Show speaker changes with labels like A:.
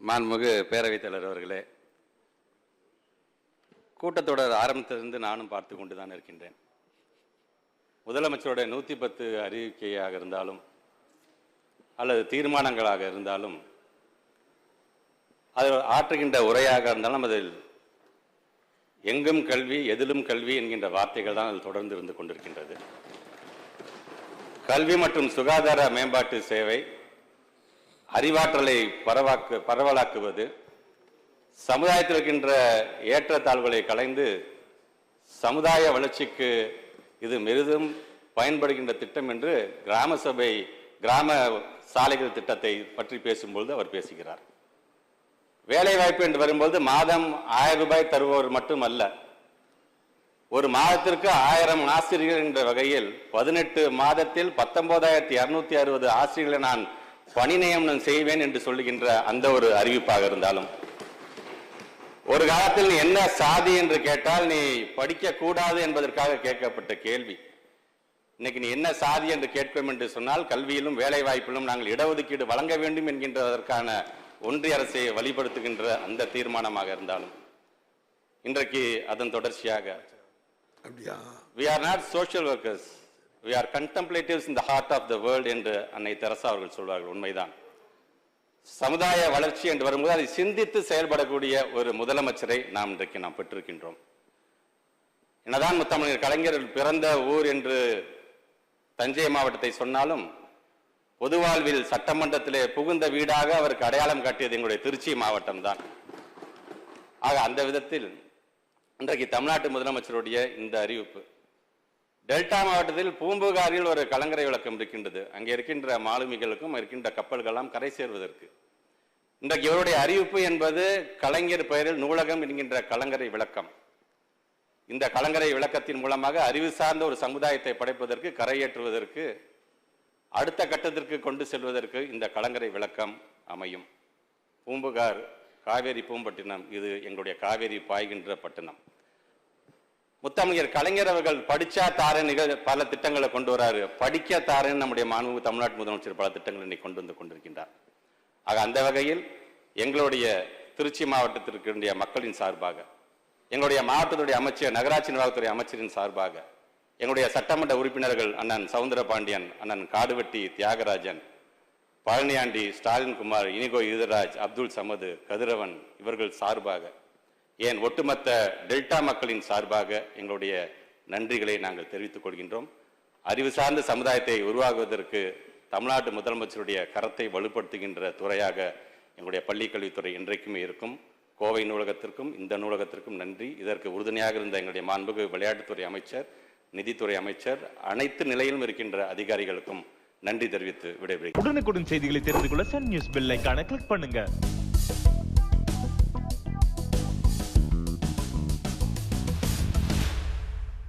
A: மாண்புமிகு பேரவைத் தலைவர் அவர்களே, கூட்டத்தொடர் ஆரம்பத்திலிருந்து நானும் பார்த்து கொண்டுதான் இருக்கின்றேன். முதலமைச்சருடைய 110 அறிவிக்கையாக இருந்தாலும் அல்லது தீர்மானங்களாக இருந்தாலும் அது ஆற்றுகின்ற உரையாக இருந்தாலும் அதில் எங்கும் கல்வி எதிலும் கல்வி என்கின்ற வார்த்தைகள் தான் அதில் தொடர்ந்து இருந்து கொண்டிருக்கின்றது. கல்வி மற்றும் சுகாதார மேம்பாட்டு சேவை, அறிவாற்றலை பரவலாக்குவது, சமுதாயத்தில் இருக்கின்ற ஏற்றத்தாழ்வுகளை களைந்து சமுதாய வளர்ச்சிக்கு இது பெரிதும் பயன்படுகின்ற திட்டம் என்று கிராம சபை கிராம சாலைகள் திட்டத்தை பற்றி பேசும்பொழுது அவர் பேசுகிறார். வேலைவாய்ப்பு என்று வரும்போது மாதம் 1000 ரூபாய் தருபவர் மட்டுமல்ல, ஒரு மாதத்திற்கு 1000 ஆசிரியர்கள் என்ற வகையில் 18 மாதத்தில் 19,260 ஆசிரியர்களை நான் பணி நியமனம் செய்வேன் என்று சொல்லுகின்ற அந்த ஒரு அறிவிப்பாக இருந்தாலும், ஒரு காலத்தில் நீ என்ன சாதி என்று கேட்டால் நீ படிக்க கூடாது என்பதற்காக கேட்கப்பட்ட கேள்வி, இன்னைக்கு நீ என்ன சாதி என்று கேட்போம் என்று சொன்னால் கல்வியிலும் வேலை வாய்ப்பிலும் நாங்கள் இடஒதுக்கீடு வழங்க வேண்டும் என்கின்றதற்கான ஒன்றிய அரசை வழிபடுத்துகின்ற அந்த தீர்மானமாக இருந்தாலும், இன்றைக்கு அதன் தொடர்ச்சியாக we are not social workers, we are contemplatives in the heart of the world என்று அன்னை தெரசா அவர்கள் சொல்வார்கள். உண்மைதான். சமுதாய வளர்ச்சி என்று வரும்போது அதை சிந்தித்து செயல்படக்கூடிய ஒரு முதலமைச்சரை நாம் இன்றைக்கு பெற்றிருக்கின்றோம். என்னதான் முத்தமிழர் கலைஞர் பிறந்த ஊர் என்று தஞ்சை மாவட்டத்தை சொன்னாலும், பொது வாழ்வில் சட்டமன்றத்திலே புகுந்த வீடாக அவருக்கு அடையாளம் காட்டியது எங்களுடைய திருச்சி மாவட்டம் தான். ஆக அந்த விதத்தில் இன்றைக்கு தமிழ்நாட்டு முதலமைச்சருடைய இந்த அறிவிப்பு, டெல்டா மாவட்டத்தில் பூம்புகாரில் ஒரு கலங்கரை விளக்கம் இருக்கின்றது. அங்கே இருக்கின்ற மாலுமிகளுக்கும் இருக்கின்ற கப்பல்கள்லாம் கரை சேர்வதற்கு இன்றைக்கு இவருடைய அறிவிப்பு என்பது கலைஞர் பெயரில் நூலகம் என்கின்ற கலங்கரை விளக்கம். இந்த கலங்கரை விளக்கத்தின் மூலமாக அறிவு சார்ந்த ஒரு சமுதாயத்தை படைப்பதற்கு, கரையேற்றுவதற்கு, அடுத்த கட்டத்திற்கு கொண்டு செல்வதற்கு இந்த கலங்கரை விளக்கம் அமையும். பூம்புகார் காவேரி பூம்பட்டினம், இது எங்களுடைய காவேரி பாய்கின்ற பட்டினம். முத்தமிழர் கலைஞர் அவர்கள் படிச்சா தாரன் பல திட்டங்களை கொண்டு வராரு, படிக்க தாரன் நம்முடைய மாண்பு தமிழ்நாட்டு முதலமைச்சர் பல திட்டங்களை இன்னைக்கு கொண்டு வந்து கொண்டிருக்கின்றார். ஆக அந்த வகையில் எங்களுடைய திருச்சி மாவட்டத்திற்கு மக்களின் சார்பாக, எங்களுடைய மாவட்டத்துடைய அமைச்சர், நகராட்சி நிர்வாகத்துறை அமைச்சரின் சார்பாக, எங்களுடைய சட்டமன்ற உறுப்பினர்கள் அண்ணன் சவுந்தரபாண்டியன், அண்ணன் காடுவெட்டி தியாகராஜன், பழனியாண்டி, ஸ்டாலின் குமார், இனிகோ ஈதராஜ், அப்துல் சமது, கதிரவன் இவர்கள் சார்பாக, ஏன் ஒட்டுமொத்த டெல்டா மக்களின் சார்பாக எங்களுடைய நன்றிகளை நாங்கள் தெரிவித்துக் கொள்கின்றோம். அறிவு சார்ந்த சமுதாயத்தை உருவாக்குவதற்கு தமிழ்நாட்டு முதலமைச்சருடைய கரத்தை வலுப்படுத்துகின்ற துறையாக எங்களுடைய பள்ளி கல்வித்துறை இன்றைக்குமே இருக்கும். கோவை நூலகத்திற்கும் இந்த நூலகத்திற்கும் நன்றி. இதற்கு உறுதுணையாக இருந்த எங்களுடைய மாண்புமிகு விளையாட்டுத்துறை அமைச்சர், நிதித்துறை அமைச்சர், அனைத்து நிலையிலும் இருக்கின்ற அதிகாரிகளுக்கும் நன்றி தெரிவித்து விடைபெறுகிறேன்.
B: உடனுக்குடன் செய்திகளை தெரிந்து கொள்ள சன் நியூஸ் பெல் ஐகானை கிளிக் பண்ணுங்க.